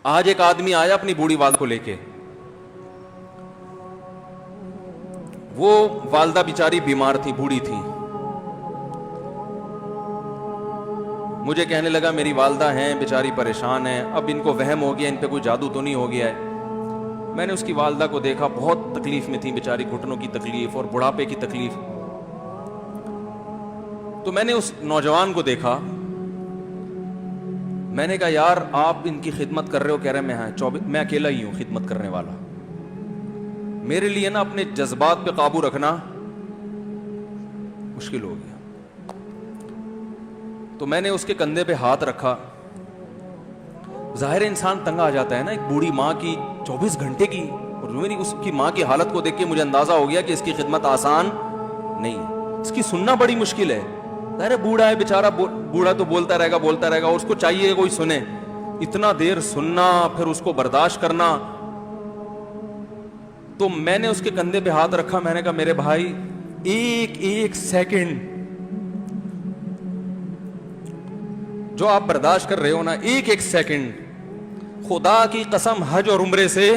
آج ایک آدمی آیا اپنی بوڑھی والدہ کو لے کے, وہ والدہ بیچاری بیمار تھی, بوڑھی تھی. مجھے کہنے لگا میری والدہ ہیں بیچاری پریشان ہیں, اب ان کو وہم ہو گیا, ان پہ کوئی جادو تو نہیں ہو گیا ہے. میں نے اس کی والدہ کو دیکھا, بہت تکلیف میں تھی بیچاری, گھٹنوں کی تکلیف اور بڑھاپے کی تکلیف. تو میں نے اس نوجوان کو دیکھا, میں نے کہا یار آپ ان کی خدمت کر رہے ہو؟ کہہ رہے میں اکیلا ہی ہوں خدمت کرنے والا. میرے لیے نا اپنے جذبات پہ قابو رکھنا مشکل ہو گیا. تو میں نے اس کے کندھے پہ ہاتھ رکھا. ظاہر انسان تنگ آ جاتا ہے نا, ایک بوڑھی ماں کی 24 گھنٹے کی, اور میری اس کی ماں کی حالت کو دیکھ کے مجھے اندازہ ہو گیا کہ اس کی خدمت آسان نہیں ہے, اس کی سننا بڑی مشکل ہے. ظاہر بوڑھا ہے بیچارہ, بوڑھا تو بولتا رہے گا, اور اس کو چاہیے کوئی سنے. اتنا دیر سننا, پھر اس کو برداشت کرنا. تو میں نے اس کے کندھے پہ ہاتھ رکھا, میں نے کہا میرے بھائی ایک سیکنڈ جو آپ برداشت کر رہے ہو نا, ایک سیکنڈ خدا کی قسم حج اور عمرے سے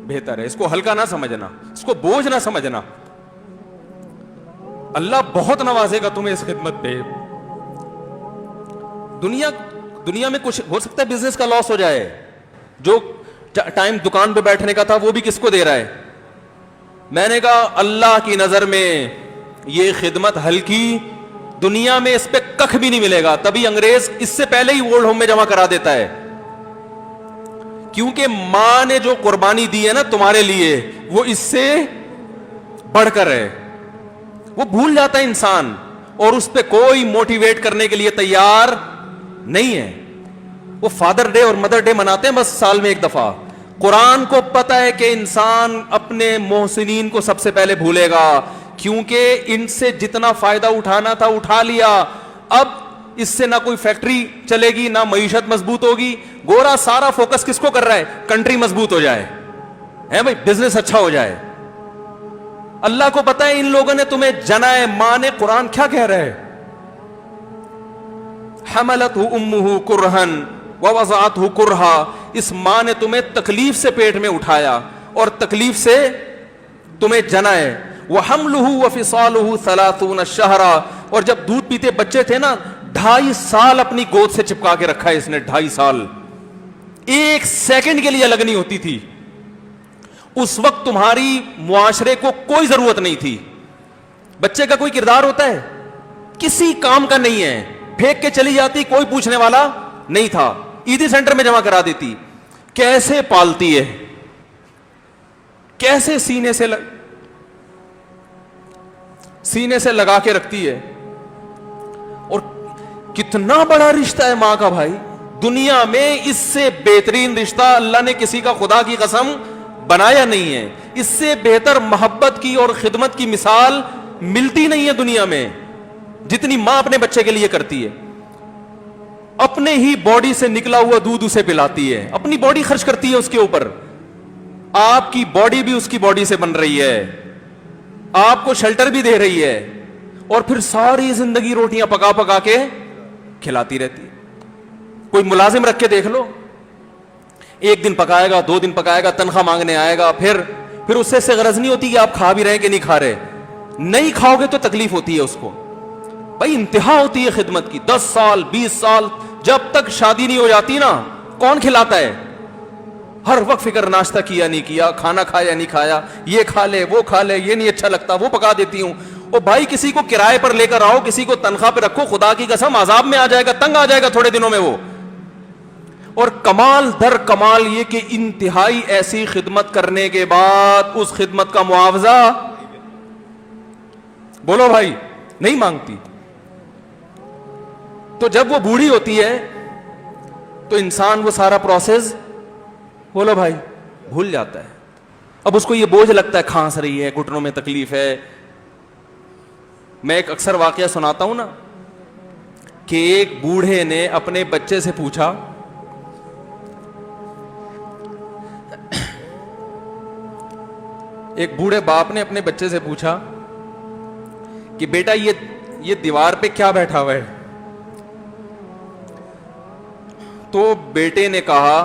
بہتر ہے. اس کو ہلکا نہ سمجھنا, اس کو بوجھ نہ سمجھنا. اللہ بہت نوازے گا تمہیں اس خدمت پہ. دنیا میں کچھ ہو سکتا ہے بزنس کا لاس ہو جائے, جو ٹائم دکان پہ بیٹھنے کا تھا وہ بھی کس کو دے رہا ہے. میں نے کہا اللہ کی نظر میں یہ خدمت ہلکی, دنیا میں اس پہ کخ بھی نہیں ملے گا. تبھی انگریز اس سے پہلے ہی اولڈ ہوم میں جمع کرا دیتا ہے, کیونکہ ماں نے جو قربانی دی ہے نا تمہارے لیے وہ اس سے بڑھ کر ہے. وہ بھول جاتا ہے انسان, اور اس پہ کوئی موٹیویٹ کرنے کے لیے تیار نہیں ہے. وہ فادر ڈے اور مدر ڈے مناتے ہیں بس سال میں ایک دفعہ. قرآن کو پتا ہے کہ انسان اپنے محسنین کو سب سے پہلے بھولے گا, کیونکہ ان سے جتنا فائدہ اٹھانا تھا اٹھا لیا. اب اس سے نہ کوئی فیکٹری چلے گی, نہ معیشت مضبوط ہوگی. گورا سارا فوکس کس کو کر رہا ہے؟ کنٹری مضبوط ہو جائے, ہے بھائی, بزنس اچھا ہو جائے. اللہ کو پتا ہے ان لوگوں نے تمہیں جنا ہے. ماں نے, قرآن کیا کہہ رہا ہے؟ حملتہ امہ کرہن ووضعتہ کرہا. اس ماں نے تمہیں تکلیف سے پیٹ میں اٹھایا اور تکلیف سے تمہیں جنا ہے. وحملہ وفصالہ 30 شہرا. اور جب دودھ پیتے بچے تھے نا, 2.5 سال اپنی گود سے چپکا کے رکھا ہے اس نے, 2.5 سال. ایک سیکنڈ کے لیے الگ نہیں ہوتی تھی. اس وقت تمہاری معاشرے کو کوئی ضرورت نہیں تھی. بچے کا کوئی کردار ہوتا ہے؟ کسی کام کا نہیں ہے. پھینک کے چلی جاتی, کوئی پوچھنے والا نہیں تھا. عیدی سینٹر میں جمع کرا دیتی. کیسے پالتی ہے, کیسے سینے سے لگا کے رکھتی ہے. اور کتنا بڑا رشتہ ہے ماں کا بھائی. دنیا میں اس سے بہترین رشتہ اللہ نے کسی کا خدا کی قسم بنایا نہیں ہے. اس سے بہتر محبت کی اور خدمت کی مثال ملتی نہیں ہے دنیا میں, جتنی ماں اپنے بچے کے لیے کرتی ہے. اپنے ہی باڈی سے نکلا ہوا دودھ اسے پلاتی ہے, اپنی باڈی خرچ کرتی ہے اس کے اوپر. آپ کی باڈی بھی اس کی باڈی سے بن رہی ہے, آپ کو شیلٹر بھی دے رہی ہے, اور پھر ساری زندگی روٹیاں پکا پکا کے کھلاتی رہتی ہے. کوئی ملازم رکھ کے دیکھ لو, 1 دن پکائے گا, 2 دن پکائے گا, تنخواہ مانگنے آئے گا, پھر اس سے غرض نہیں ہوتی کہ آپ کھا بھی رہے ہیں کہ نہیں کھا رہے. نہیں کھاؤ گے تو تکلیف ہوتی ہے اس کو. بھائی انتہا ہوتی ہے خدمت کی. 10 سال 20 سال جب تک شادی نہیں ہو جاتی نا, کون کھلاتا ہے؟ ہر وقت فکر, ناشتہ کیا نہیں کیا, کھانا کھایا نہیں کھایا, یہ کھا لے وہ کھا لے, یہ نہیں اچھا لگتا وہ پکا دیتی ہوں. اور بھائی کسی کو کرائے پر لے کر آؤ, کسی کو تنخواہ پہ رکھو, خدا کی قسم عذاب میں آ جائے گا, تنگ آ جائے گا تھوڑے دنوں میں وہ. اور کمال در کمال یہ کہ انتہائی ایسی خدمت کرنے کے بعد اس خدمت کا معاوضہ بولو بھائی نہیں مانگتی. تو جب وہ بوڑھی ہوتی ہے تو انسان وہ سارا پروسیس بولو بھائی بھول جاتا ہے. اب اس کو یہ بوجھ لگتا ہے, کھانس رہی ہے, گھٹنوں میں تکلیف ہے. میں ایک اکثر واقعہ سناتا ہوں نا, کہ ایک بوڑھے نے اپنے بچے سے پوچھا, ایک بوڑھے باپ نے اپنے بچے سے پوچھا کہ بیٹا یہ دیوار پہ کیا بیٹھا ہوا ہے؟ تو بیٹے نے کہا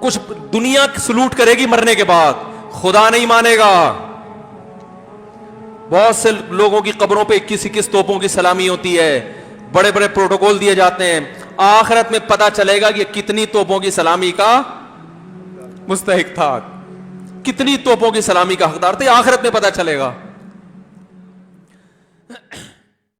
کچھ دنیا سلوٹ کرے گی مرنے کے بعد، خدا نہیں مانے گا. بہت سے لوگوں کی قبروں پہ 21 توپوں کی سلامی ہوتی ہے، بڑے بڑے پروٹوکول دیے جاتے ہیں. آخرت میں پتا چلے گا کہ کتنی توپوں کی سلامی کا مستحق تھا، کتنی توپوں کی سلامی کا حقدار تھے، آخرت میں پتا چلے گا.